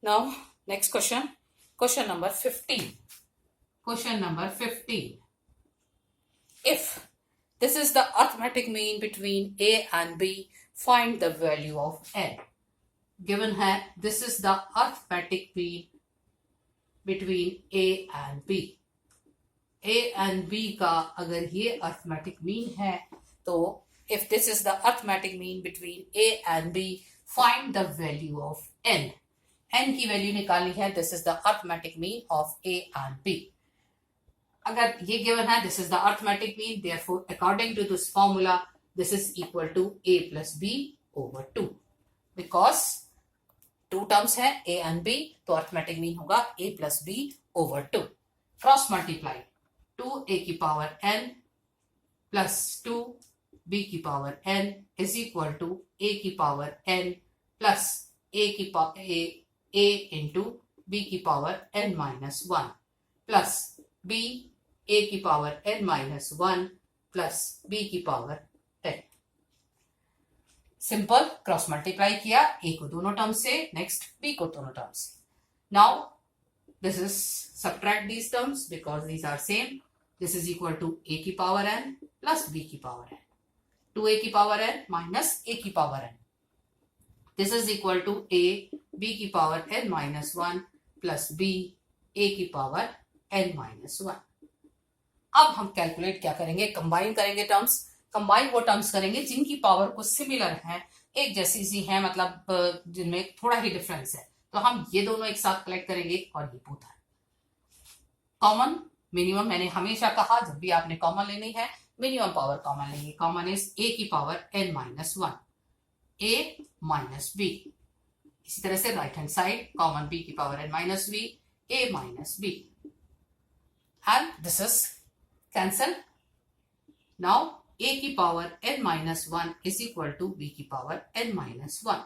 Now, next question. Question number 15. Question number 15. If this is the arithmetic mean between A and B, find the value of N. Given है, this is the arithmetic mean between A and B. A and B का अगर ये arithmetic mean है, तो if this is the arithmetic mean between A and B, find the value of N. N की value निकालनी है. This is the arithmetic mean of A and B. अगर ये given है, this is the arithmetic mean, therefore according to this formula, this is equal to A plus B over 2. Because two terms है A and B, तो arithmetic mean होगा A plus B over 2. Cross multiply 2A की power n plus 2B की power n is equal to A की power n plus A की power A into B की power n minus 1 plus B A की power n minus 1 plus B की power n. Simple cross multiply किया, A को दोनों term से, next B को दोनों टर्म से. Now this is subtract these terms because these are same. This is equal to A की power n plus B की power n. 2A की power n minus A की power n. This is equal to A B की power n minus 1 plus B A की power n minus 1. अब हम calculate क्या करेंगे, कंबाइन करेंगे टर्म्स. कंबाइन वो टर्म्स करेंगे जिनकी पावर को सिमिलर है, एक जैसी सी है, मतलब जिनमें थोड़ा ही डिफरेंस है. तो हम ये दोनों एक साथ कलेक्ट करेंगे और ये पूछा है. कॉमन मिनिमम मैंने हमेशा कहा, जब भी आपने कॉमन लेनी है मिनिमम पावर कॉमन लेंगे. कॉमन इज A की power n minus 1, A minus B. इसी तरह से right hand side common B की power n minus V, A minus B. And this is cancel. Now A की power n minus 1 is equal to B की power n minus 1.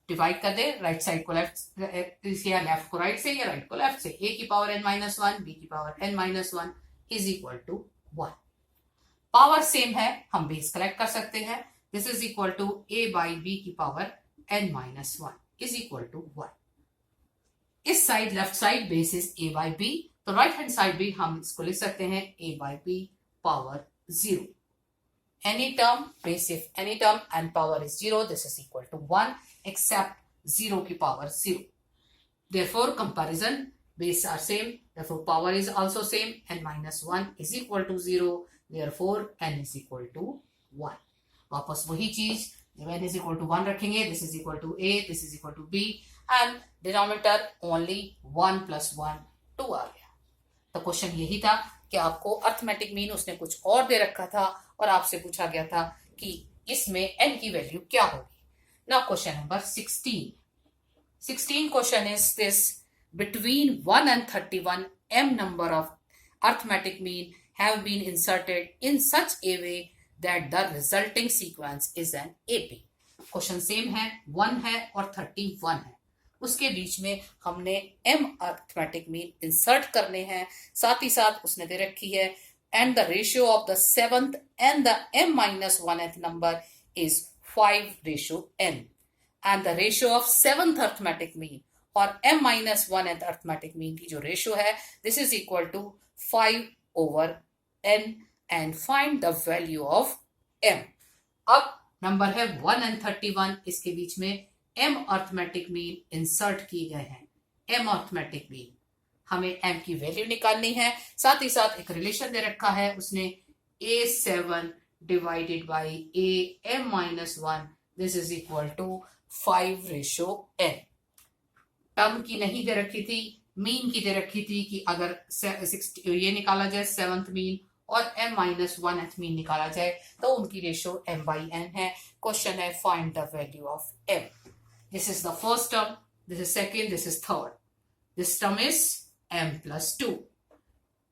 Divide कर दे, right side को left, या left को right से या राइट को लेफ्ट से. A की पावर n माइनस 1, B की power n minus 1 is equal to 1. Power same है, हम बेस कलेक्ट कर सकते हैं. This is equal to A by B की power n minus 1 is equal to 1. इस side left side base is A by B, तो right hand side भी हम इसको लिख सकते हैं A by B power 0. Any term, base if any term and power is 0, this is equal to 1 except 0 की power 0. Therefore, comparison base are same. Therefore, power is also same. N minus 1 is equal to 0. Therefore, n is equal to 1. वापस वही चीज, जब n is equal to 1 रखेंगे, this is equal to A, this is equal to B, and denominator only 1 plus 1 2 आ गया. तो question यही था कि आपको अर्थमेटिक मीन उसने कुछ और दे रखा था और आपसे पूछा गया था कि इसमें n की वैल्यू क्या होगी. Now question number 16 question is this. Between 1 and 31 m number of arithmetic mean have been inserted in such a way that the resulting sequence is an AP. Question same है, 1 है और 31 है. उसके बीच में हमने m अर्थमेटिक मीन इंसर्ट करने हैं. साथ ही साथ उसने दे रखी है and the ratio of the 7th and the m minus 1th number is 5:n, and the ratio of 7th arithmetic mean और m minus 1th arithmetic mean की जो रेशियो है, this is equal to 5/n, and find the value of m. अब number है 1 and 31, इसके बीच में m arithmetic mean insert किए गए हैं. m अर्थमेटिक मीन, हमें m की वैल्यू निकालनी है. साथ ही साथ एक रिलेशन दे रखा है उसने, A7 divided by AM minus 1, this is equal to 5:n. Term की नहीं दे रखी थी, मीन की दे रखी थी कि अगर ये निकाला जाए 7th मीन और m माइनस 1th मीन निकाला जाए तो उनकी रेशियो m बाई n है. क्वेश्चन है find the value of m. This is the first term, this is second, this is third. This term is m plus 2.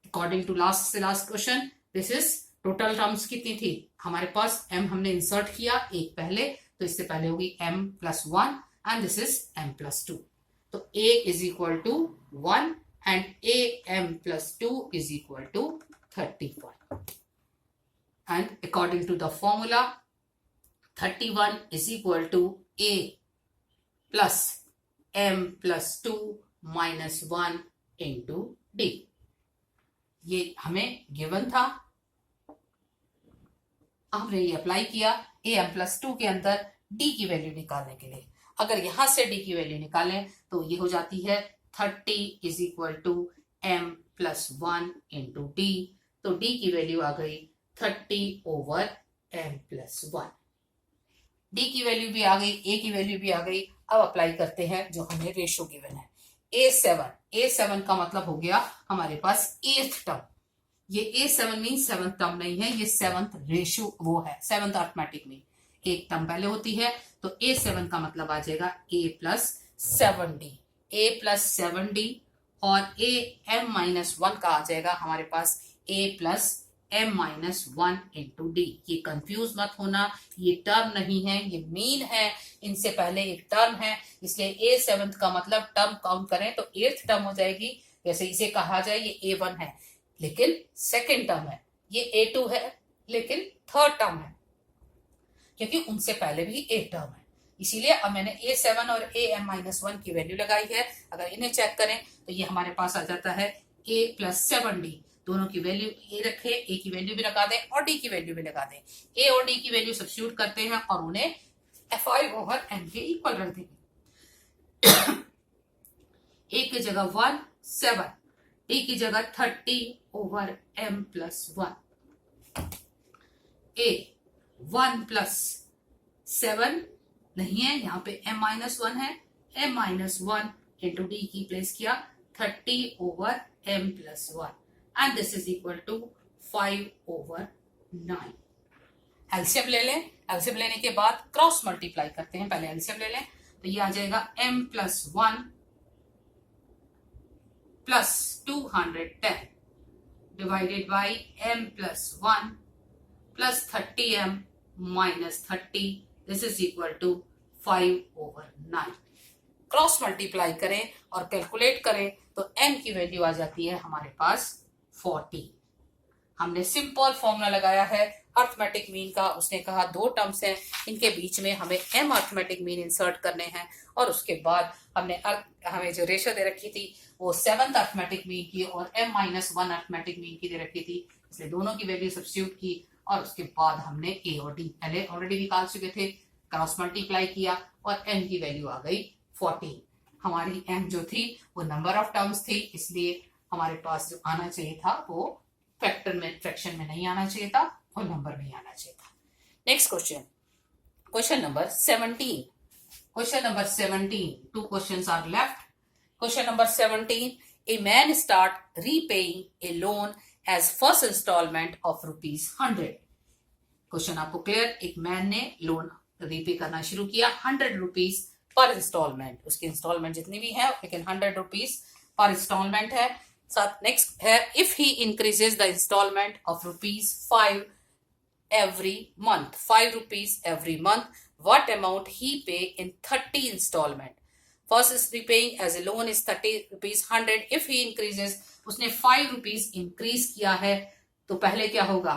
According to last question, this is total terms कितनी थी हमारे पास. m हमने insert किया एक पहले, तो इससे पहले होगी m plus 1 and this is m plus 2. तो a is equal to 1 and am plus 2 is equal to 31. And according to the formula, 31 is equal to a plus m plus 2 minus 1 into d। ये हमें given था, हमने ये apply किया am plus 2 के अंदर d की वैल्यू निकालने के लिए। अगर यहां से d की वैल्यू निकालें तो ये हो जाती है 30 is equal to m plus 1 into d। तो d की वैल्यू आ गई 30 over m plus 1। d की वैल्यू भी आ गई, a की वैल्यू भी आ गई। अब अप्लाई करते हैं जो हमें रेशो गिवन है। a7 का मतलब हो गया हमारे पास 8th टर्म। ये a7 मीन 7th टर्म नहीं है, ये 7th रेशो वो है, 7th अर्थमेटिक मीन। एक टर्म पहले होती है तो a7 का मतलब आ जाएगा a plus 7d और a m-1 का आ जाएगा हमारे पास a plus m-1 into d। ये कंफ्यूज मत होना, ये टर्म नहीं है, ये मीन है, इनसे पहले एक टर्म है, इसलिए a7 का मतलब टर्म काउंट करें तो 8th टर्म हो जाएगी। जैसे इसे कहा जाए ये a1 है लेकिन सेकेंड टर्म है, ये a2 है लेकिन थर्ड टर्म है, क्योंकि उनसे पहले भी एक टर्म है। इसीलिए अब मैंने a7 और am-1 की वैल्यू लगाई है। अगर इन्हें चेक करें तो ये हमारे पास आ जाता है a plus 7d। दोनों की वैल्यू a रखे, a की वैल्यू भी लगा दें और d की वैल्यू भी लगा दें। a और d की वैल्यू सब्स्टिट्यूट करते हैं और उन्हें fi ओवर m के इक्वल रख देंगे। a की जगह 1 7, d की जगह 30 over m plus 1। a 1 plus 7 नहीं है, यहाँ पे m-1 है, m-1 into d की प्लेस किया 30 over m plus 1 and this is equal to 5 over 9। LCM ले लें, एलसीएम लेने के बाद क्रॉस मल्टीप्लाई करते हैं। पहले एलसीएम ले लें तो ये आ जाएगा m plus 1 plus 210 divided by m plus 1 plus 30m minus 30, this is equal to 5 over 9। Cross multiply करें और कैलकुलेट करें तो m की वैल्यू आ जाती है हमारे पास 40। हमने सिंपल फॉर्मूला लगाया है अर्थमेटिक मीन का। उसने कहा दो टर्म्स हैं, इनके बीच में हमें m अर्थमेटिक मीन इंसर्ट करने हैं और उसके बाद हमें जो रेशो दे रखी थी वो 7th अर्थमेटिक मीन की और m-1 अर्थमेटिक मीन की दे रखी थी, इसलिए दोनों की वैल्यू सब्स्टिट्यूट की और उसके बाद हमने a और d पहले ऑलरेडी निकाल चुके थे, क्रॉस मल्टीप्लाई किया और m की वैल्यू आ गई 40। हमारी m जो थी वो नंबर ऑफ टर्म्स थी, इसलिए हमारे पास जो आना चाहिए था वो फ्रैक्शन में नहीं आना चाहिए था और नंबर में आना चाहिए था। Next question number 17। Question number 17, 2 questions are left। Question number 17, a man start repaying a loan as first installment of ₹100। Question आपको क्लियर, एक मैन ने लोन रीपे करना शुरू किया 100 रुपीज पर इंस्टॉलमेंट। उसकी इंस्टॉलमेंट जितनी भी है लेकिन 100 रुपीज पर इंस्टॉलमेंट है। साथ नेक्स्ट है if he increases the installment of ₹5 every month, 5 rupees every month, what amount he pay in 30 installment? First is repaying as a loan is 30 rupees 100। if he increases, उसने 5 rupees increase किया है तो पहले क्या होगा,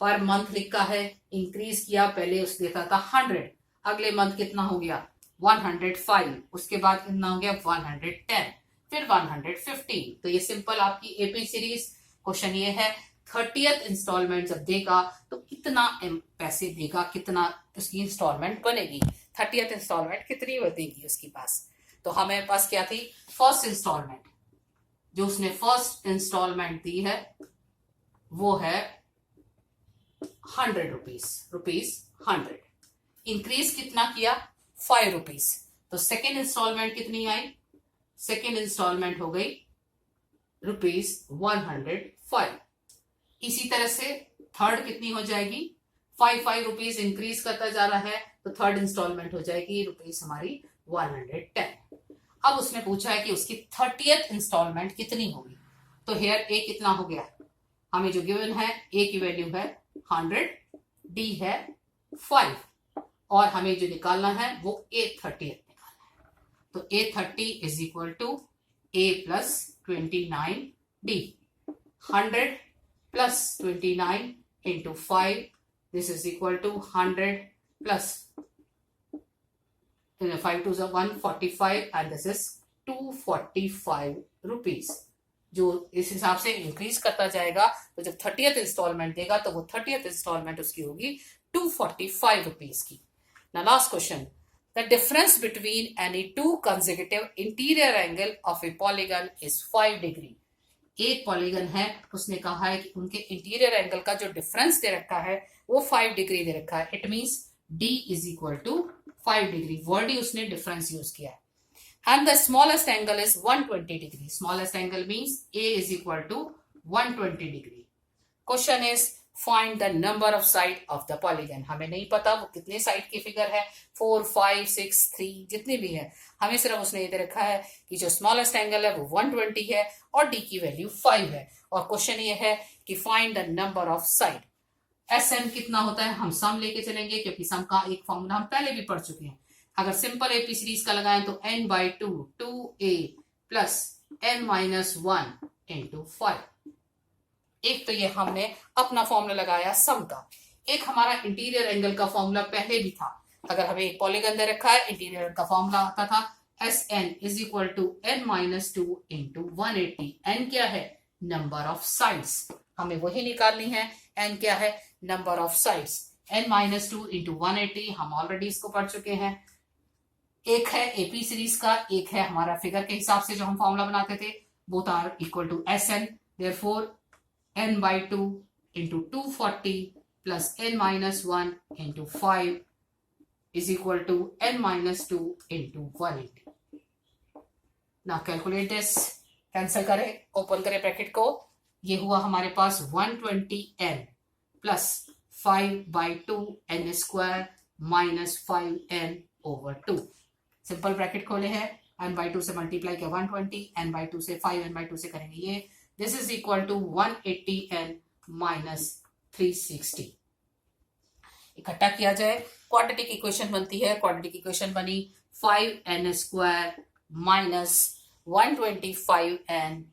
per month लिखा है, increase किया, पहले उसने देता था 100, अगले मंथ कितना हो गया 105, उसके बाद कितना हो गया 110, फिर 115। तो ये सिंपल आपकी एपी सीरीज। क्वेश्चन ये है 30th इंस्टॉलमेंट जब देगा तो कितना पैसे देगा, कितना उसकी इंस्टॉलमेंट बनेगी, 30th इंस्टॉलमेंट कितनी बनेगी उसके पास। तो हमारे पास क्या थी, फर्स्ट इंस्टॉलमेंट, जो उसने फर्स्ट इंस्टॉलमेंट दी है वो है 100 रुपीज 100। इंक्रीज कितना किया 5 रुपीज, तो सेकेंड इंस्टॉलमेंट कितनी आई, सेकेंड इंस्टॉलमेंट हो गई ₹105। इसी तरह से थर्ड कितनी हो जाएगी, 5 रुपीज इंक्रीज करता जा रहा है तो थर्ड इंस्टॉलमेंट हो जाएगी रुपीज हमारी 110। अब उसने पूछा है कि उसकी 30th इंस्टॉलमेंट कितनी होगी। तो हेयर ए कितना हो गया, हमें जो गिवन है ए की वैल्यू है 100, डी है 5 और हमें जो निकालना है वो A30 निकालना है। तो A30 is equal to A plus 29D। 100 plus 29 into 5, this is equal to 100 plus 5 to 145 and this is 245 rupees. जो इस हिसाब से इंक्रीज करता जाएगा, तो जब 30th इंस्टॉलमेंट देगा तो वो 30th इंस्टॉलमेंट उसकी होगी 245 रुपीज की। ना last question, the difference between any two consecutive interior angle of A polygon is 5 degree. एक पॉलीगन है, उसने कहा है कि उनके इंटीरियर एंगल का जो डिफरेंस दे रखा है वो 5 डिग्री दे रखा है। It means D is equal to 5 degree, word ही उसने डिफरेंस यूज किया है। And the smallest angle is 120 degree. Smallest angle means A is equal to 120 degree. Question is find the number of side of the polygon. हमें नहीं पता वो कितने side की फिगर है, 4, 5, 6, 3 जितनी भी है, हमें सिर्फ उसने ये दे रखा है कि जो स्मॉलेस्ट एंगल है वो 120 है और D की वैल्यू 5 है। और क्वेश्चन ये है कि find the number of side. SN कितना होता है, हम सम लेके चलेंगे क्योंकि सम का एक फॉर्मूला हम पहले भी पढ़ चुके हैं। अगर सिंपल एपी सीरीज का लगाएं तो n/2 2a plus n-1 into 5। एक तो ये हमने अपना फॉर्मूला लगाया सम का। एक हमारा इंटीरियर एंगल का फॉर्मूला पहले भी था। अगर हमें एक पॉलीगन दे रखा है, इंटीरियर का फॉर्मूला आता था SN is equal to n-2 into 180। n क्या है, नंबर ऑफ साइड्स, हमें वही निकालनी है। n क्या है, number of sides. n-2 into 180 हम ऑलरेडी इसको पढ़ चुके हैं। एक है एपी सीरीज का, एक है हमारा फिगर के हिसाब से जो हम फॉर्मूला बनाते थे। Both are equal to SN, therefore n/2 into 240 plus n-1 into 5 is equal to n-2 into 180। Now calculate this, cancel करें, ओपन करें ब्रैकेट को। ये हुआ हमारे पास 120n plus 5/2 n square minus 5n over 2। Simple bracket खोले हैं, n/2 से मल्टीप्लाई किया 120, n/2 से 5, n/2 से करेंगे ये, this is equal to 180n minus 360। इकट्ठा किया जाए, क्वाड्रेटिक इक्वेशन बनती है। क्वाड्रेटिक इक्वेशन बनी 5n square minus 125n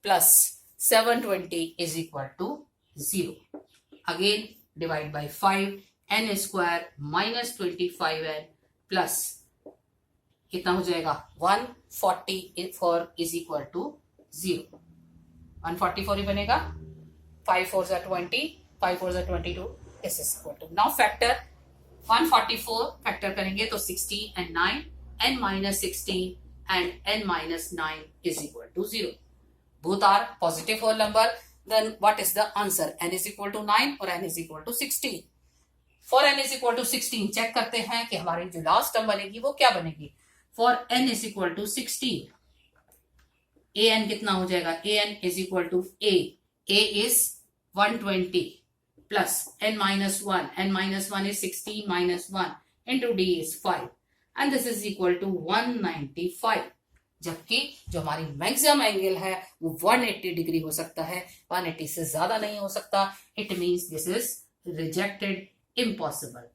plus 720 is equal to 0। Again divide by 5, n square minus 25n plus कितना हो जाएगा 144 इज इक्वल टू 0। 144 ही बनेगा, 5 4 जा 20, 5 4 जा 22 is equal to. Now factor 144 factor करेंगे तो 16 and 9, n minus 16 and n minus 9 is equal to 0. Both are positive whole number. Then what is the answer? N is equal to 9 or n is equal to 16. For n is equal to 16 check करते हैं कि हमारी जो last term बनेगी वो क्या बनेगी। For n is equal to 16, an कितना हो जाएगा, an is equal to a is 120 plus n minus 1, n minus 1 is 16 minus 1 into d is 5 and this is equal to 195। जबकि जो हमारी मैक्सिमम एंगल है वो 180 डिग्री हो सकता है, 180 से ज्यादा नहीं हो सकता। It means this is rejected, impossible.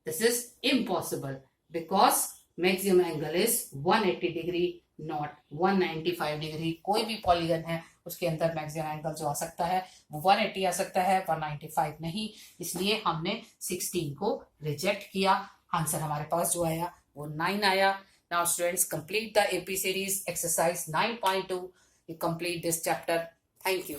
This is impossible because maximum angle is 180 degree not 195 degree. कोई भी पॉलीगन है उसके अंदर मैक्सिमम एंगल जो आ सकता है वो 180 आ सकता है, 195 नहीं। इसलिए हमने 16 को रिजेक्ट किया। आंसर हमारे पास जो आया वो 9 आया। Now students, complete the AP series exercise 9.2. You complete this chapter. Thank you.